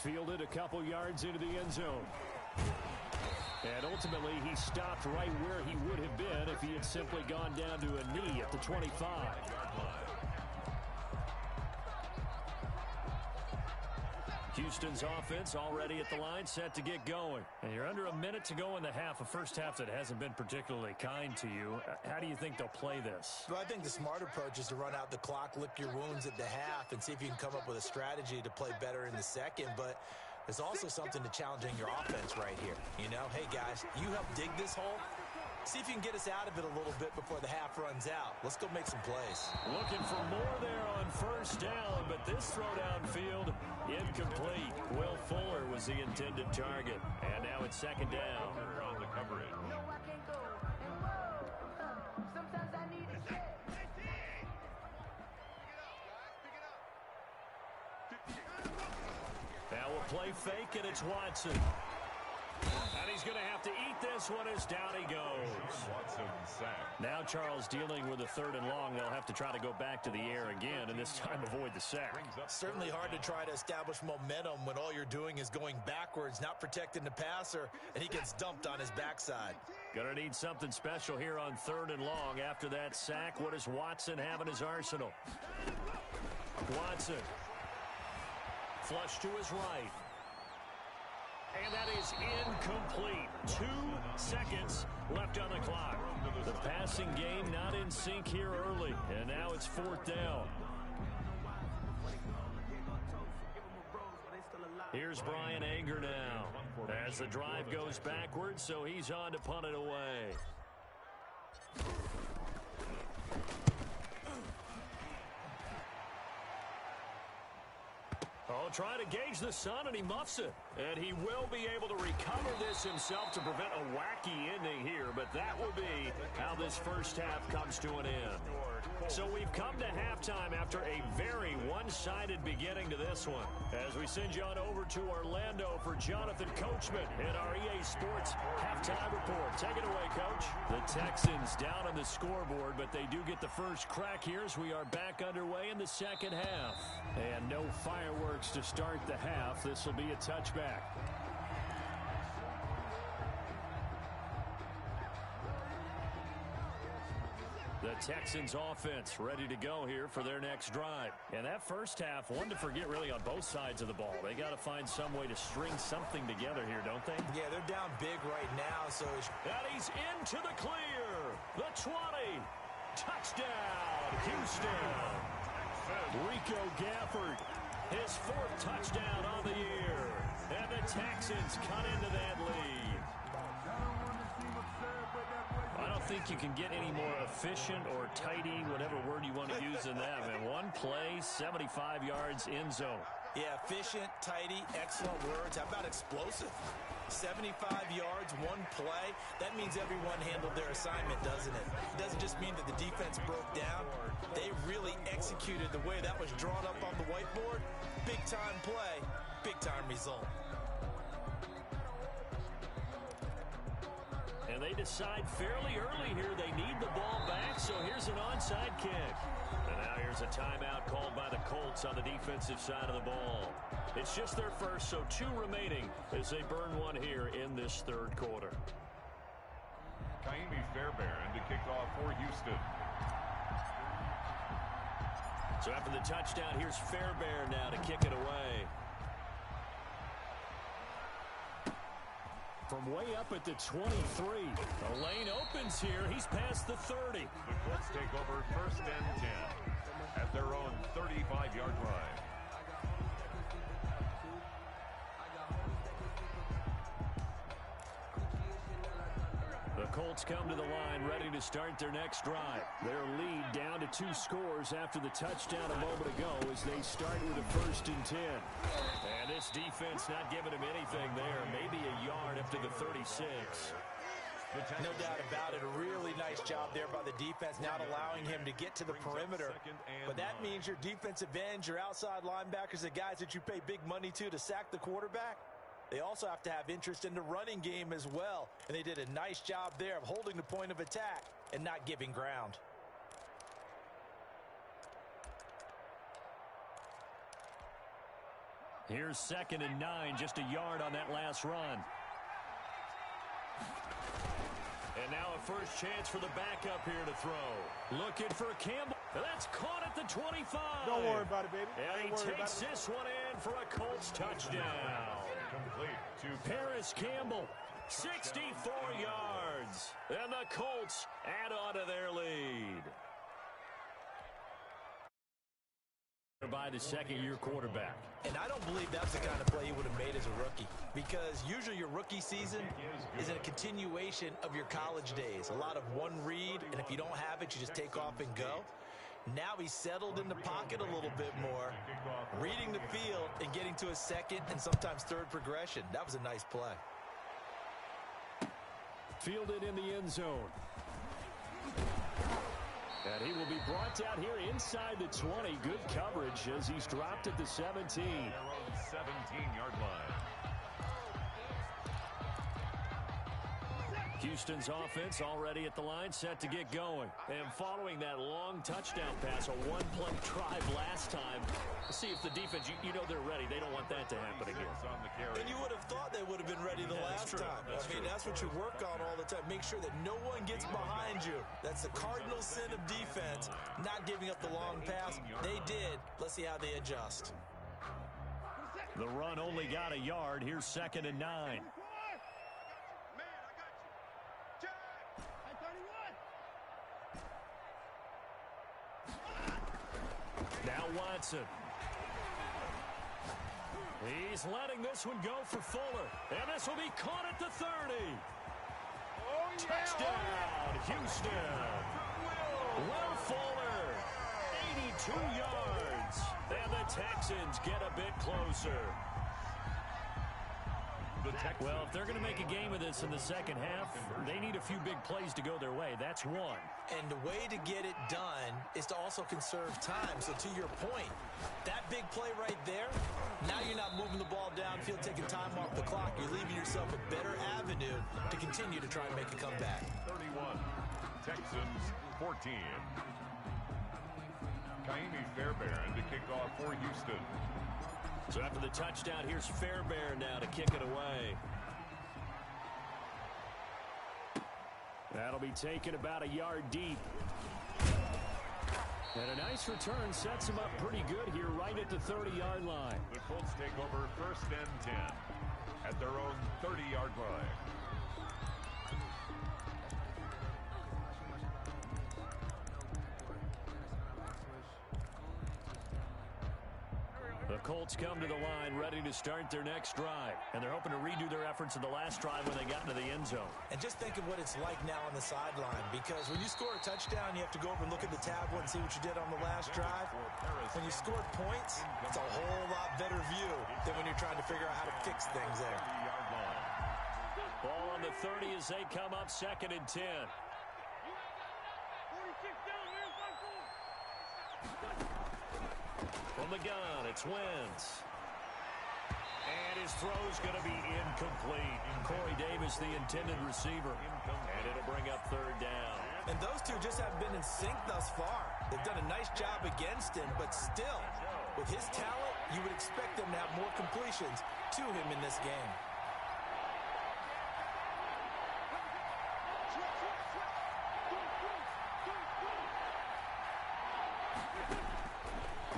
Fielded a couple yards into the end zone. And ultimately, he stopped right where he would have been if he had simply gone down to a knee at the 25. Houston's offense already at the line, set to get going. And you're under a minute to go in the half, a first half that hasn't been particularly kind to you. How do you think they'll play this? Well, I think the smart approach is to run out the clock, lick your wounds at the half, and see if you can come up with a strategy to play better in the second. But there's also something to challenging your offense right here. You know, hey, guys, you help dig this hole. See if you can get us out of it a little bit before the half runs out. Let's go make some plays. Looking for more there on first down, but this throw downfield incomplete. Will Fuller was the intended target, and now it's second down. On the coverage. Now we'll play fake, and it's Watson. And he's going to have to eat this one as down he goes. Watson sacked. Now Charles dealing with a third and long. They'll have to try to go back to the air again, and this time avoid the sack. Certainly hard to try to establish momentum when all you're doing is going backwards, not protecting the passer, and he gets dumped on his backside. Going to need something special here on third and long. After that sack, what does Watson have in his arsenal? Watson. Flush to his right. And that is incomplete. 2 seconds left on the clock. The passing game not in sync here early. And now it's fourth down. Here's Brian Anger now. As the drive goes backwards, so he's on to punt it away. Oh, trying to gauge the sun, and he muffs it. And he will be able to recover this himself to prevent a wacky ending here, but that will be how this first half comes to an end. So we've come to halftime after a very one-sided beginning to this one. As we send you on over to Orlando for Jonathan Coachman in our EA Sports Halftime Report. Take it away, Coach. The Texans down on the scoreboard, but they do get the first crack here as we are back underway in the second half. And no fireworks to start the half. This will be a touchback. The Texans offense ready to go here for their next drive. And that first half, one to forget really on both sides of the ball. They got to find some way to string something together here, don't they? Yeah, they're down big right now. So and he's into the clear. The 20. Touchdown, Houston. Rico Gafford, his 4th touchdown on the year. And the Texans cut into that lead. I don't think you can get any more efficient or tidy, whatever word you want to use in that. Man, one play, 75 yards, end zone. Yeah, efficient, tidy, excellent words. How about explosive? 75 yards, one play. That means everyone handled their assignment, doesn't it? It doesn't just mean that the defense broke down. They really executed the way that was drawn up on the whiteboard. Big-time play, big-time result. And they decide fairly early here they need the ball back, so here's an onside kick. And now here's a timeout called by the Colts on the defensive side of the ball. It's just their first, so 2 remaining as they burn one here in this third quarter. Kaimi Fairbairn to kick off for Houston. So after the touchdown, here's Fairbairn now to kick it away. From way up at the 23. The lane opens here. He's past the 30. The Colts take over 1st and 10 at their own 35-yard line. The Colts come to the line ready to start their next drive. Their lead down to 2 scores after the touchdown a moment ago as they start with a 1st and 10. And this defense not giving him anything there. Maybe a yard up to the 36. No doubt about it. A really nice job there by the defense, not allowing him to get to the perimeter. But that means your defensive ends, your outside linebackers, the guys that you pay big money to sack the quarterback, they also have to have interest in the running game as well. And they did a nice job there of holding the point of attack and not giving ground. Here's 2nd and 9, just a yard on that last run. And now a first chance for the backup here to throw. Looking for Campbell. That's caught at the 25. Don't worry about it, baby. And he takes this one in for a Colts touchdown. Complete to Paris Campbell, 64 yards. And the Colts add on to their lead. By the second-year quarterback. And I don't believe that's the kind of play he would have made as a rookie, because usually your rookie season is a continuation of your college days. A lot of one read, and if you don't have it, you just take off and go. Now he's settled in the pocket a little bit more, reading the field and getting to a second and sometimes third progression. That was a nice play. Fielded in the end zone. And he will be brought down here inside the 20. Good coverage as he's dropped at the 17. 17-yard line. Houston's offense already at the line, set to get going. And following that long touchdown pass, a one-play drive last time. Let's see if the defense, you know they're ready. They don't want that to happen again. And you would have thought they would have been ready the last time. That's what you work on all the time. Make sure that no one gets behind you. That's the cardinal sin of defense, not giving up the long pass. They did. Let's see how they adjust. The run only got a yard. Here's 2nd and 9. Now Watson. He's letting this one go for Fuller. And this will be caught at the 30. Touchdown, Houston. Will Fuller, 82 yards. And the Texans get a bit closer. Well, if they're going to make a game of this in the second half, they need a few big plays to go their way. That's one. And the way to get it done is to also conserve time. So to your point, that big play right there, now you're not moving the ball downfield, taking time off the clock. You're leaving yourself a better avenue to continue to try and make a comeback. 31, Texans 14. Kaimi Fairbairn to kick off for Houston. So after the touchdown, here's Fairbairn now to kick it away. That'll be taken about a yard deep. And a nice return sets him up pretty good here right at the 30-yard line. The Colts take over 1st and 10 at their own 30-yard line. The Colts come to the line ready to start their next drive. And they're hoping to redo their efforts in the last drive when they got into the end zone. And just think of what it's like now on the sideline, because when you score a touchdown, you have to go over and look at the tablet and see what you did on the last drive. When you scored points, it's a whole lot better view than when you're trying to figure out how to fix things there. Ball on the 30 as they come up 2nd and 10. From the gun, it's Wentz. And his throw's going to be incomplete. Corey Davis, the intended receiver. And it'll bring up 3rd down. And those two just haven't been in sync thus far. They've done a nice job against him, but still, with his talent, you would expect them to have more completions to him in this game.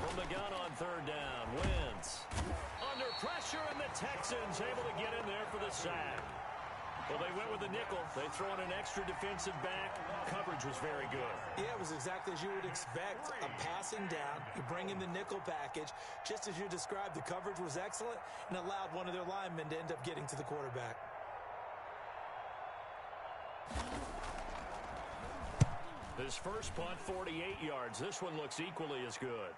From the gun on 3rd down, Wentz. Under pressure, and the Texans able to get in there for the sack. Well, they went with the nickel. They throw in an extra defensive back. Coverage was very good. Yeah, it was exactly as you would expect. A passing down. You bring in the nickel package. Just as you described, the coverage was excellent and allowed one of their linemen to end up getting to the quarterback. This first punt, 48 yards. This one looks equally as good.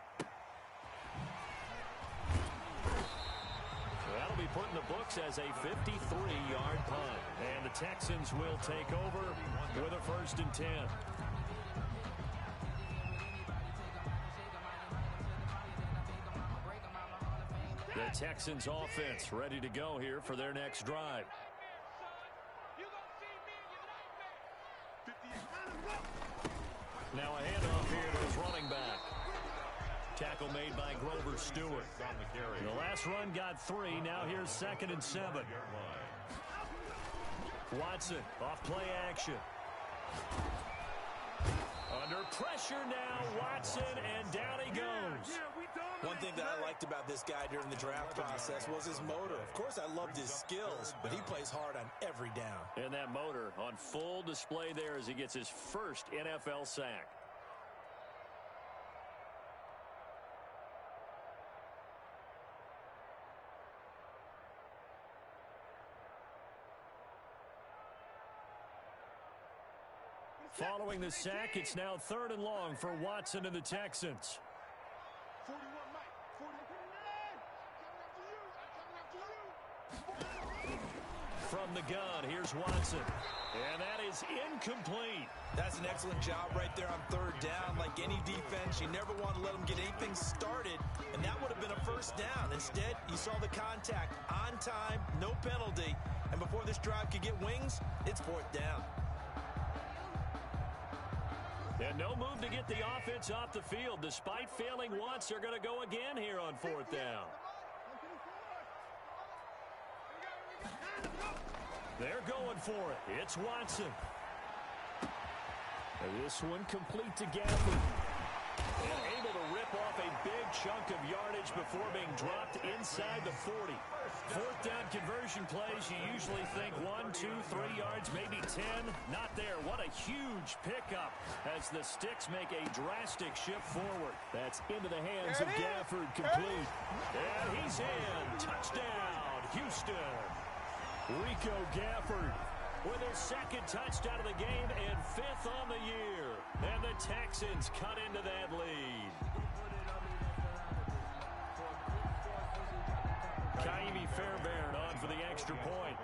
That'll be put in the books as a 53-yard punt. And the Texans will take over with a 1st and 10. The Texans offense ready to go here for their next drive. Now a handoff here to his running back. Tackle made by Grover Stewart. The last run got 3. Now here's 2nd and 7. Watson off play action. Under pressure now, Watson, and down he goes. One thing that I liked about this guy during the draft process was his motor. Of course, I loved his skills, but he plays hard on every down. And that motor on full display there as he gets his first NFL sack. Following the sack, it's now 3rd and long for Watson and the Texans. From the gun, here's Watson. And that is incomplete. That's an excellent job right there on 3rd down. Like any defense, you never want to let them get anything started, and that would have been a 1st down. Instead, you saw the contact on time, no penalty, and before this drive could get wings, it's 4th down. And no move to get the offense off the field. Despite failing once, they're going to go again here on 4th down. They're going for it. It's Watson. And this one complete to Gafford. And able to rip off a big chunk of yardage before being dropped inside the 40. 4th down conversion plays, you usually think 1, 2, 3 yards, maybe 10. Not there. What a huge pickup as the sticks make a drastic shift forward. That's into the hands of Gafford, complete. And he's in. Touchdown, Houston. Rico Gafford with his 2nd touchdown of the game and 5th on the year. And the Texans cut into that lead. Kaimi Fairbairn on for the extra point.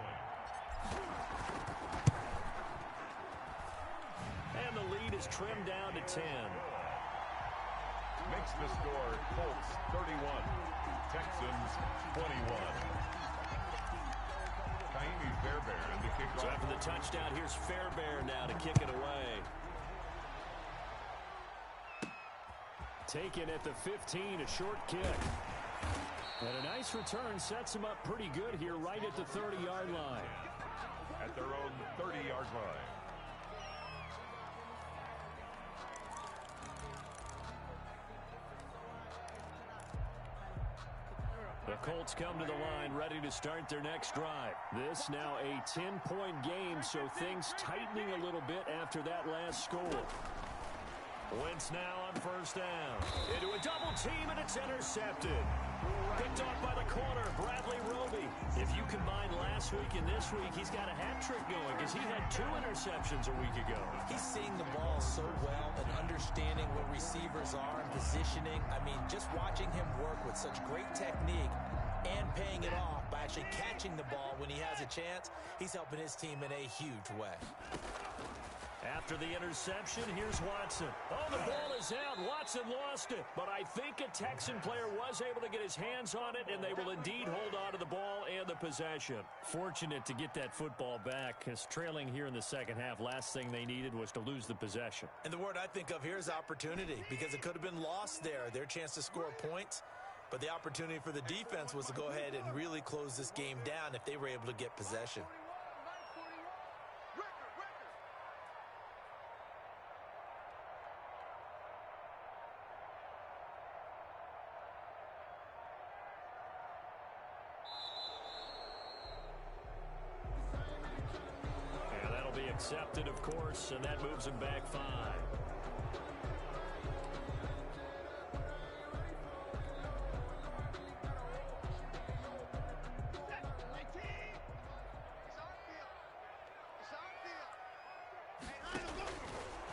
And the lead is trimmed down to 10. Makes the score Colts 31, Texans 21. Kaimi Fairbairn to kick off. So after the touchdown, here's Fairbairn now to kick it away. Taken at the 15, a short kick. And a nice return sets him up pretty good here right at the 30-yard line. At their own 30-yard line. The Colts come to the line ready to start their next drive. This now a 10-point game, so things tightening a little bit after that last score. Wentz now on 1st down. Into a double team, and it's intercepted. Picked off by the corner, Bradley Roby. If you combine last week and this week, he's got a hat trick going because he had 2 interceptions a week ago. He's seeing the ball so well and understanding what receivers are and positioning. I mean, just watching him work with such great technique and paying it off by actually catching the ball when he has a chance, he's helping his team in a huge way. After the interception, here's Watson. Oh, the ball is out. Watson lost it. But I think a Texan player was able to get his hands on it, and they will indeed hold on to the ball and the possession. Fortunate to get that football back, because trailing here in the second half, last thing they needed was to lose the possession. And the word I think of here is opportunity, because it could have been lost there, their chance to score points. But the opportunity for the defense was to go ahead and really close this game down if they were able to get possession. Accepted, of course, and that moves him back 5.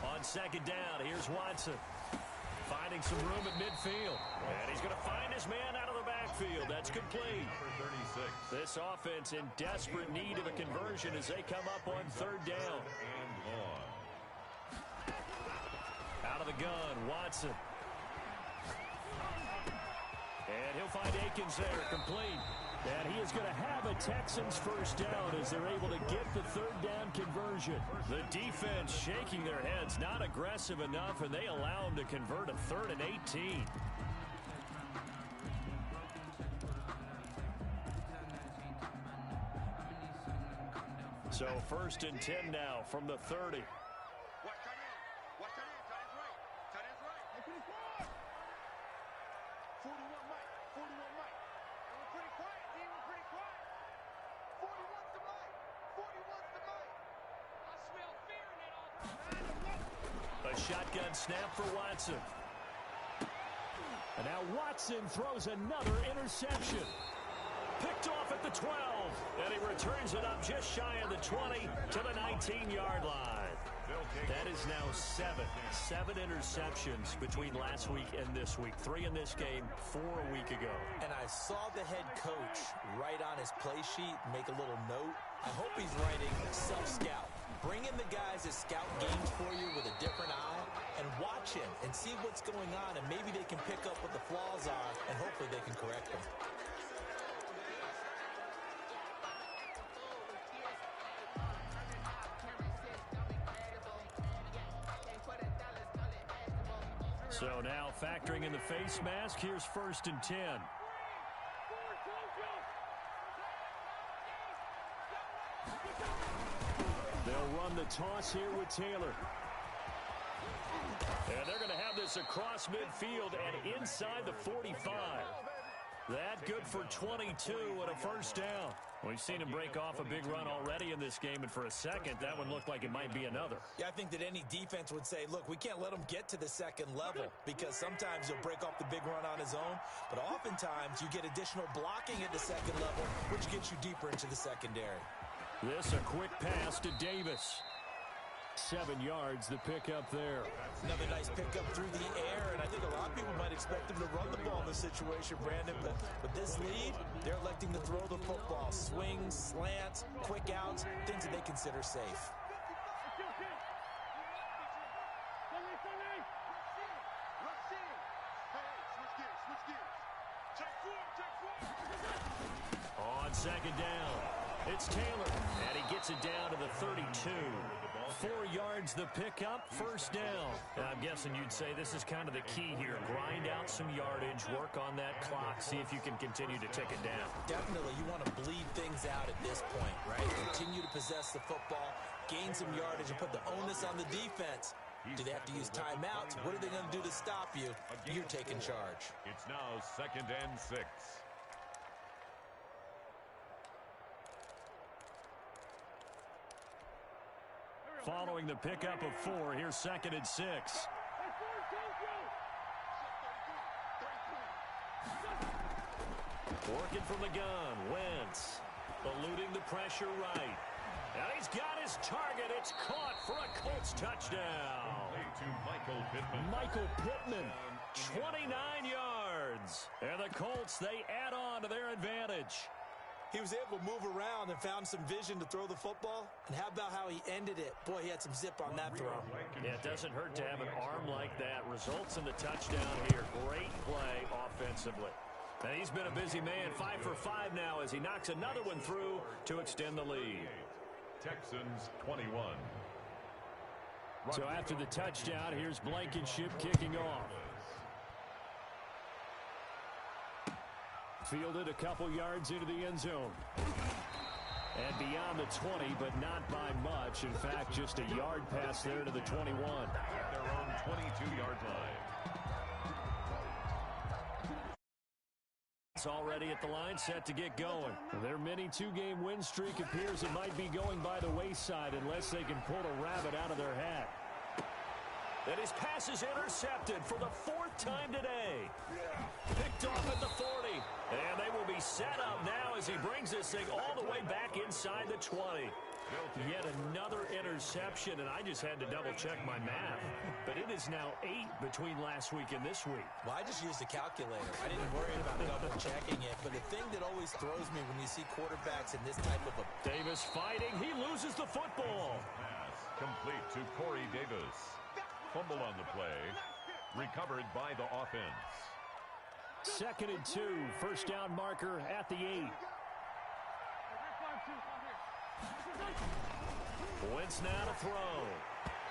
On 2nd down, here's Watson. Finding some room at midfield. And he's going to find his man out of the backfield. That's complete. This offense in desperate need of a conversion as they come up on 3rd down. Out of the gun, Watson. And he'll find Akins there, complete. And he is going to have a Texans 1st down as they're able to get the 3rd down conversion. The defense shaking their heads, not aggressive enough, and they allow him to convert a 3rd and 18. So 1st and 10 now from the 30. A shotgun snap for Watson. And now Watson throws another interception. Picked off at the 12. And he returns it up just shy of the 20 to the 19-yard line. That is now 7 interceptions between last week and this week. 3 in this game, 4 a week ago. And I saw the head coach write on his play sheet, make a little note. I hope he's writing self-scout. Bring in the guys that scout games for you with a different eye and watch him and see what's going on, and maybe they can pick up what the flaws are, and hopefully they can correct them. So now factoring in the face mask, here's 1st and 10. They'll run the toss here with Taylor. And they're going to have this across midfield and inside the 45. That good for 22 and a 1st down. We've seen him break off a big run already in this game, and for a second, that one looked like it might be another. Yeah, I think that any defense would say, look, we can't let him get to the second level, because sometimes he'll break off the big run on his own, but oftentimes you get additional blocking at the second level, which gets you deeper into the secondary. This a quick pass to Davis. 7 yards, the pickup there. Another nice pickup through the air, and I think a lot of people might expect him to run the ball in this situation, Brandon, but with this lead, they're electing to throw the football. Swings, slants, quick outs, things that they consider safe. On 2nd down, it's Taylor, and he gets it down to the 32. 4 yards the pickup, 1st down. I'm guessing you'd say this is kind of the key here. Grind out some yardage, work on that clock, see if you can continue to tick it down. Definitely, you want to bleed things out at this point, right? Continue to possess the football, gain some yardage, and put the onus on the defense. Do they have to use timeouts? What are they going to do to stop you? You're taking charge. It's now 2nd and 6. Following the pickup of 4, here's 2nd and 6. Working from the gun, Wentz. Eluding the pressure right. And he's got his target. It's caught for a Colts touchdown. Michael Pittman, 29 yards. And the Colts, they add on to their advantage. He was able to move around and found some vision to throw the football. And how about how he ended it? Boy, he had some zip on that throw. Yeah, it doesn't hurt to have an arm like that. Results in the touchdown here. Great play offensively. And he's been a busy man. 5 for 5 now as he knocks another one through to extend the lead. Texans 21. So after the touchdown, here's Blankenship kicking off. Fielded a couple yards into the end zone. And beyond the 20, but not by much. In fact, just a yard pass there to the 21. At their own 22-yard line. It's already at the line, set to get going. Their mini 2-game win streak appears it might be going by the wayside unless they can pull a rabbit out of their hat. And his pass is intercepted for the 4th time today. Picked off at the 40. And they will be set up now as he brings this thing all the way back inside the 20. Yet another interception, and I just had to double-check my math. But it is now 8 between last week and this week. Well, I just used a calculator. I didn't worry about double-checking it. But the thing that always throws me when you see quarterbacks in this type of a... Davis fighting. He loses the football. Pass complete to Cory Davis. Fumble on the play. Recovered by the offense. 2nd and 2. 1st down marker at the 8. Wentz now to throw.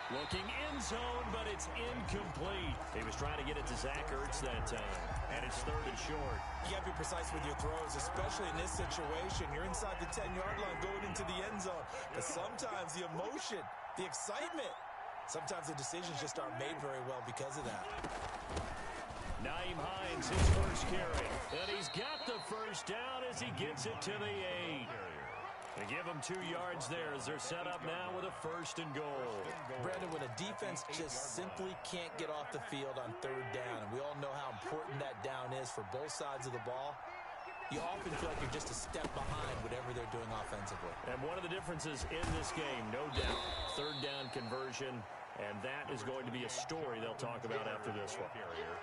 Looking in zone, but it's incomplete. He was trying to get it to Zach Ertz that time. And it's 3rd and short. You got to be precise with your throws, especially in this situation. You're inside the 10-yard line going into the end zone. But sometimes the emotion, the excitement, sometimes the decisions just aren't made very well because of that. Nyheim Hines, his first carry. And he's got the first down as he gets it to the 8. They give him 2 yards there as they're set up now with a 1st and goal. Brandon, when a defense just simply can't get off the field on 3rd down, and we all know how important that down is for both sides of the ball, you often feel like you're just a step behind whatever they're doing offensively. And one of the differences in this game, no doubt, 3rd down conversion, and that is going to be a story they'll talk about after this one.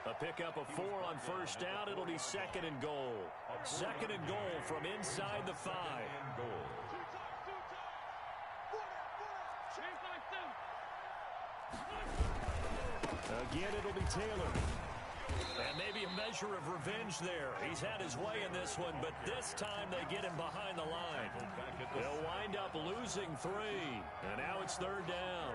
A pickup of 4 on 1st down. It'll be 2nd and goal. 2nd and goal from inside the 5. Again, it'll be Taylor. And maybe a measure of revenge there. He's had his way in this one, but this time they get him behind the line. They'll wind up losing 3. And now it's 3rd down.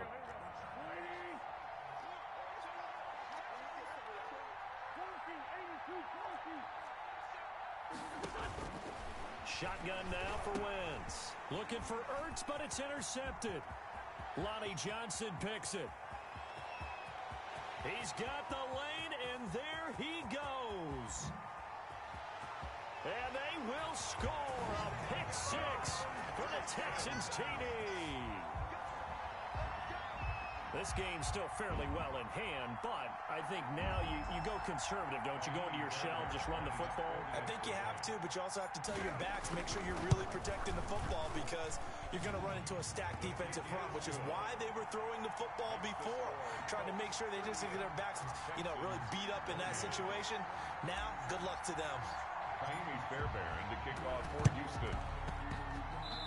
Shotgun now for Wentz. Looking for Ertz, but it's intercepted. Lonnie Johnson picks it. He's got the lane, and there he goes. And they will score a pick 6 for the Texans TD. This game's still fairly well in hand, but I think now you go conservative, don't you? Go into your shell, just run the football. I think you have to, but you also have to tell your backs, make sure you're really protecting the football because you're going to run into a stacked defensive front, which is why they were throwing the football before, trying to make sure they just get their backs, really beat up in that situation. Now, good luck to them. Naimi Fairbairn to kick off for Houston.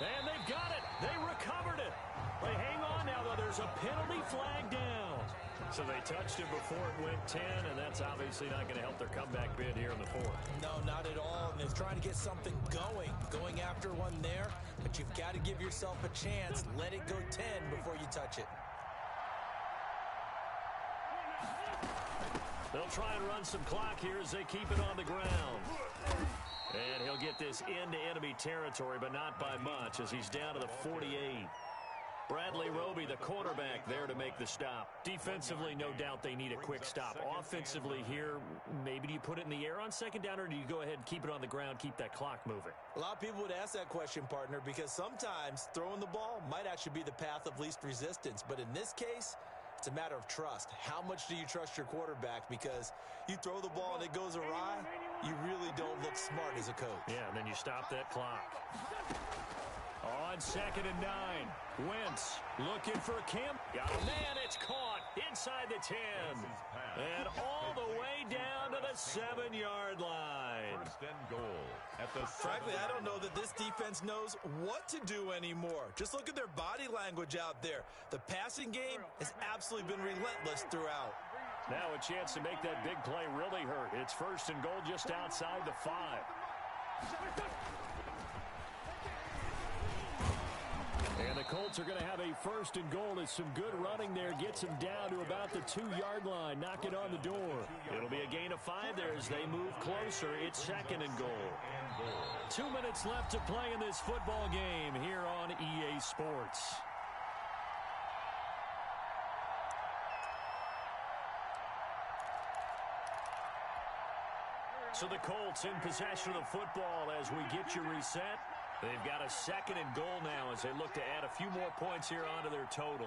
And they've got it. They recovered it. They hang on now, though. There's a penalty flag down. So they touched it before it went 10, and that's obviously not going to help their comeback bid here in the 4th. No, not at all. And they're trying to get something going after one there. But you've got to give yourself a chance. Let it go 10 before you touch it. They'll try and run some clock here as they keep it on the ground. And he'll get this into enemy territory, but not by much as he's down to the 48. Bradley Roby, the quarterback, there to make the stop. Defensively, no doubt they need a quick stop. Offensively here, maybe do you put it in the air on 2nd down, or do you go ahead and keep it on the ground, keep that clock moving? A lot of people would ask that question, partner, because sometimes throwing the ball might actually be the path of least resistance. But in this case, it's a matter of trust. How much do you trust your quarterback? Because you throw the ball and it goes awry, you really don't look smart as a coach. Yeah, and then you stop that clock. On 2nd and 9, Wentz looking for a camp. Got a man, it's caught inside the 10. And all the way down to the 7-yard line. 1st and goal at the 7. Frankly, I don't know that this defense knows what to do anymore. Just look at their body language out there. The passing game has absolutely been relentless throughout. Now a chance to make that big play really hurt. It's 1st and goal just outside the 5. And the Colts are going to have a 1st and goal. As some good running there gets them down to about the 2-yard line. Knock it on the door. It'll be a gain of 5 there as they move closer. It's 2nd and goal. 2 minutes left to play in this football game here on EA Sports. So the Colts in possession of the football as we get you reset. They've got a 2nd and goal now as they look to add a few more points here onto their total.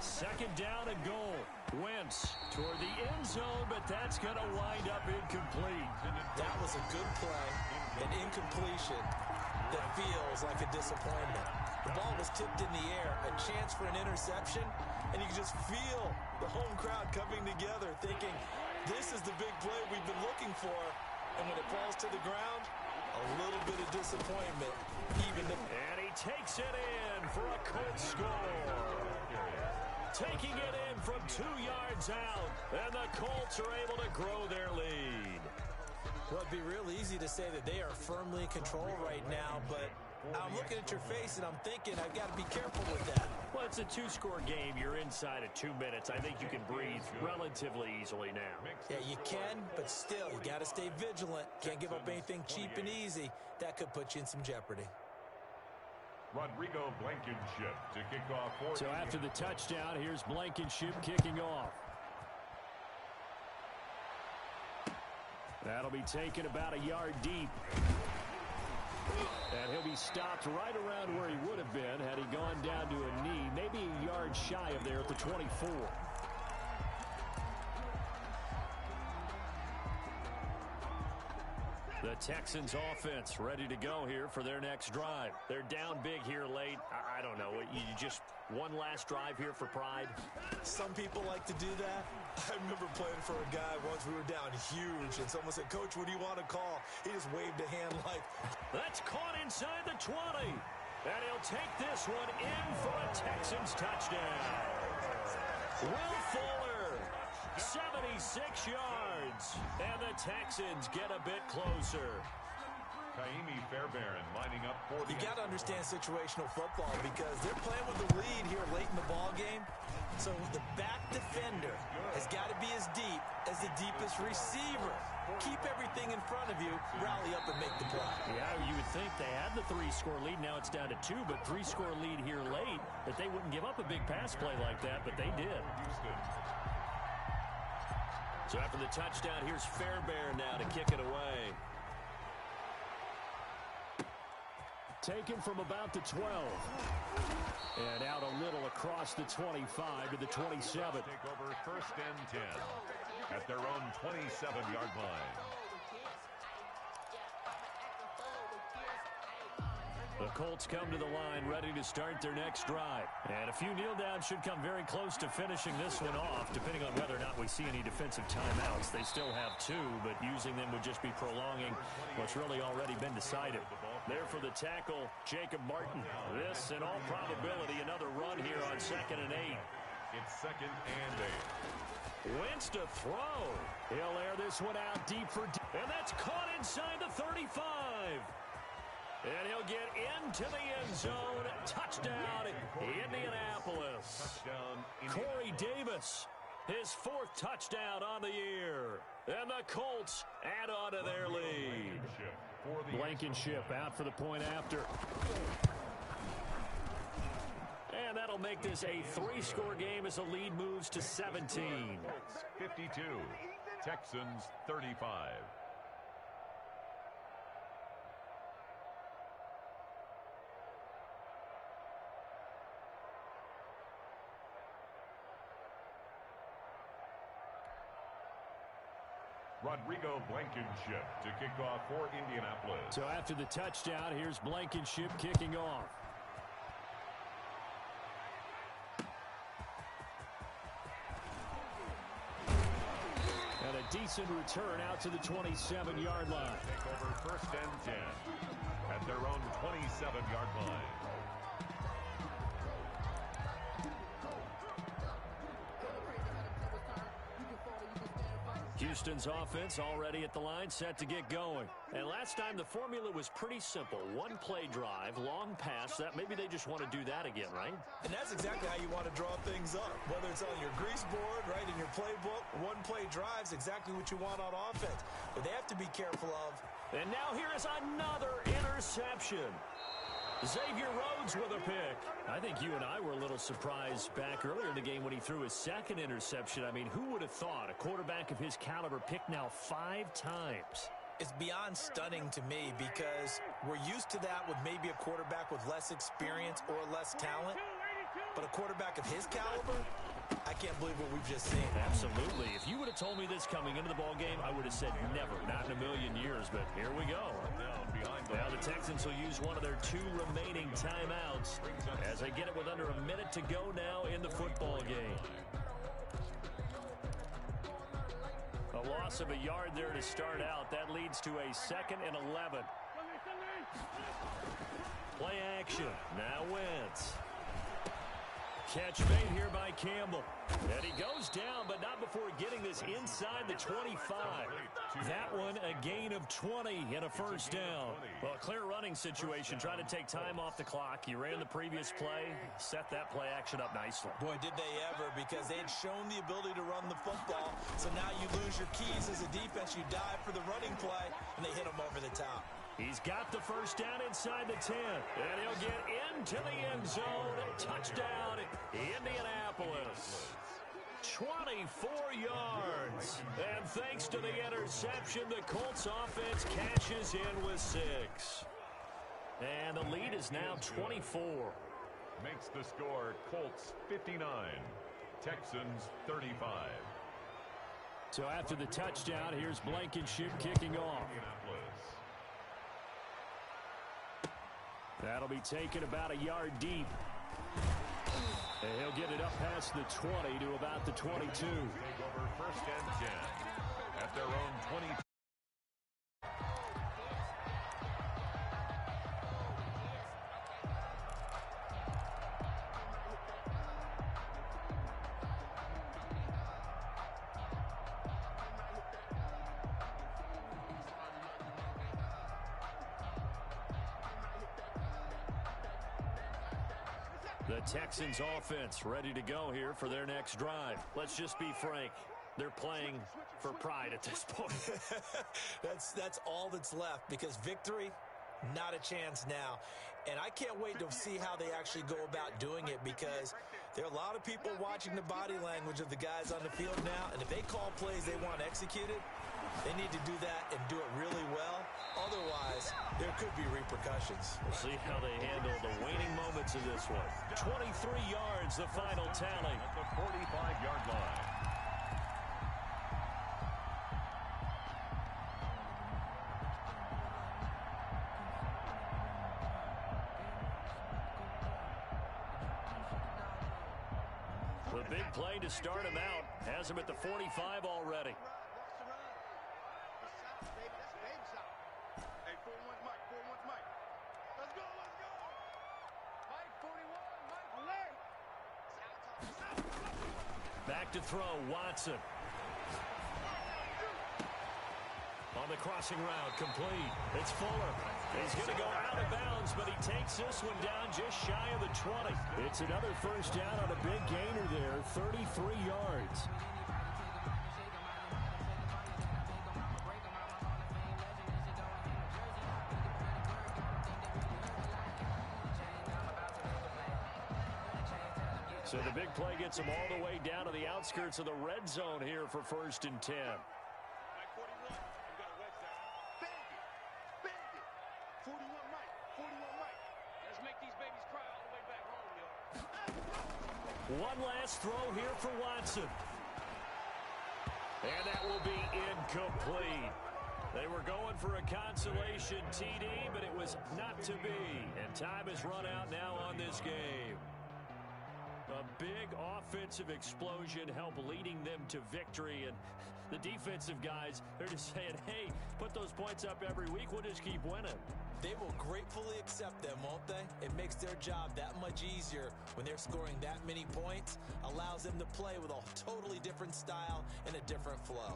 2nd down and goal. Wentz toward the end zone, but that's going to wind up incomplete. That was a good play, an incompletion that feels like a disappointment. The ball was tipped in the air, a chance for an interception, and you can just feel the home crowd coming together thinking, this is the big play we've been looking for. And when it falls to the ground, a little bit of disappointment. And he takes it in for a Colts score. Taking it in from 2 yards out. And the Colts are able to grow their lead. Well, it'd be real easy to say that they are firmly in control right now, but I'm looking at your face, and I'm thinking I've got to be careful with that. Well, it's a two-score game. You're inside of 2 minutes. I think you can breathe relatively easily now. Yeah, you can, but still, you got to stay vigilant. Can't give up anything cheap and easy. That could put you in some jeopardy. Rodrigo Blankenship to kick off for So after the touchdown, here's Blankenship kicking off. That'll be taken about a yard deep. And he'll be stopped right around where he would have been had he gone down to a knee, maybe a yard shy of there at the 24. The Texans offense ready to go here for their next drive. They're down big here late. I don't know. You just one last drive here for pride? Some people like to do that. I remember playing for a guy once. We were down huge, and someone said, "Coach, what do you want to call?" He just waved a hand like... That's caught inside the 20. And he'll take this one in for a Texans touchdown. Will Fuller, 76 yards. And the Texans get a bit closer. Kaimi Fairbairn lining up for the... You got to understand situational football because they're playing with the lead here late in the ball game. So the back defender has got to be as deep as the deepest receiver. Keep everything in front of you, rally up and make the play. Yeah, you would think they had the 3-score lead. Now it's down to 2, but 3-score lead here late, that they wouldn't give up a big pass play like that, but they did. So after the touchdown, here's Fairbairn now to kick it away. Taken from about the 12. And out a little across the 25 to the 27. Take over first and 10 at their own 27-yard line. The Colts come to the line ready to start their next drive. And a few kneel downs should come very close to finishing this one off, depending on whether or not we see any defensive timeouts. They still have 2, but using them would just be prolonging what's really already been decided. There for the tackle, Jacob Martin. This, in all probability, another run here on 2nd and 8. It's 2nd and 8. Wentz to throw. He'll air this one out deep for deep. And that's caught inside the 35. And he'll get into the end zone. Touchdown, Indianapolis. Cory Davis, his 4th touchdown on the year. And the Colts add on to their lead. Blankenship out for the point after. And that'll make this a 3-score game as the lead moves to 17. 52, Texans 35. Rodrigo Blankenship to kick off for Indianapolis. So after the touchdown, here's Blankenship kicking off. And a decent return out to the 27-yard line. Take over first and 10 at their own 27-yard line. Houston's offense already at the line, set to get going. And last time the formula was pretty simple. 1-play drive, long pass. That maybe they just want to do that again, right? And that's exactly how you want to draw things up. Whether it's on your grease board, right, in your playbook, 1-play drive's exactly what you want on offense. But they have to be careful of. And now here is another interception. Xavier Rhodes with a pick. I think you and I were a little surprised back earlier in the game when he threw his 2nd interception. I mean, who would have thought a quarterback of his caliber picked now 5 times? It's beyond stunning to me because we're used to that with maybe a quarterback with less experience or less talent. But a quarterback of his caliber, I can't believe what we've just seen. Absolutely. If you would have told me this coming into the ball game, I would have said never, not in a million years. But here we go. Now the Texans will use one of their 2 remaining timeouts as they get it with under a minute to go now in the football game. A loss of a yard there to start out. That leads to a 2nd and 11. Play action. Now Wentz. catch made here by Campbell. And he goes down, but not before getting this inside the 25. That one a gain of 20 and a first down. Well, a clear running situation. Trying to take time off the clock. You ran the previous play, set that play action up nicely. Boy, did they ever, because they had shown the ability to run the football. So now you lose your keys as a defense. You dive for the running play, and they hit him over the top. He's got the first down inside the 10. And he'll get into the end zone. Touchdown, Indianapolis. 24 yards. And thanks to the interception, the Colts offense cashes in with 6. And the lead is now 24. Makes the score Colts 59, Texans 35. So after the touchdown, here's Blankenship kicking off. That'll be taken about a yard deep. And he'll get it up past the 20 to about the 22. Take over first and 10 at their own 20. The Texans offense ready to go here for their next drive. Let's just be frank. They're playing for pride at this point. That's all that's left, because victory, not a chance now. And I can't wait to see how they actually go about doing it, because there are a lot of people watching the body language of the guys on the field now, and if they call plays they want executed, they need to do that and do it really well. Otherwise, there could be repercussions. We'll see how they handle the waning moments of this one. 23 yards, the final tally. At the 45-yard line. The big play to start him out has him at the 45 already. Back to throw, Watson. On the crossing route, complete. It's Fuller. He's going to go out of bounds, but he takes this one down just shy of the 20. It's another first down on a big gainer there, 33 yards. So the big play gets him all the way down to the outskirts of the red zone here for first and 10. One last throw here for Watson. And that will be incomplete. They were going for a consolation TD, but it was not to be. And time has run out now on this game. A big offensive explosion helped leading them to victory. And the defensive guys, they're just saying, hey, put those points up every week. We'll just keep winning. They will gratefully accept them, won't they? It makes their job that much easier when they're scoring that many points. Allows them to play with a totally different style and a different flow.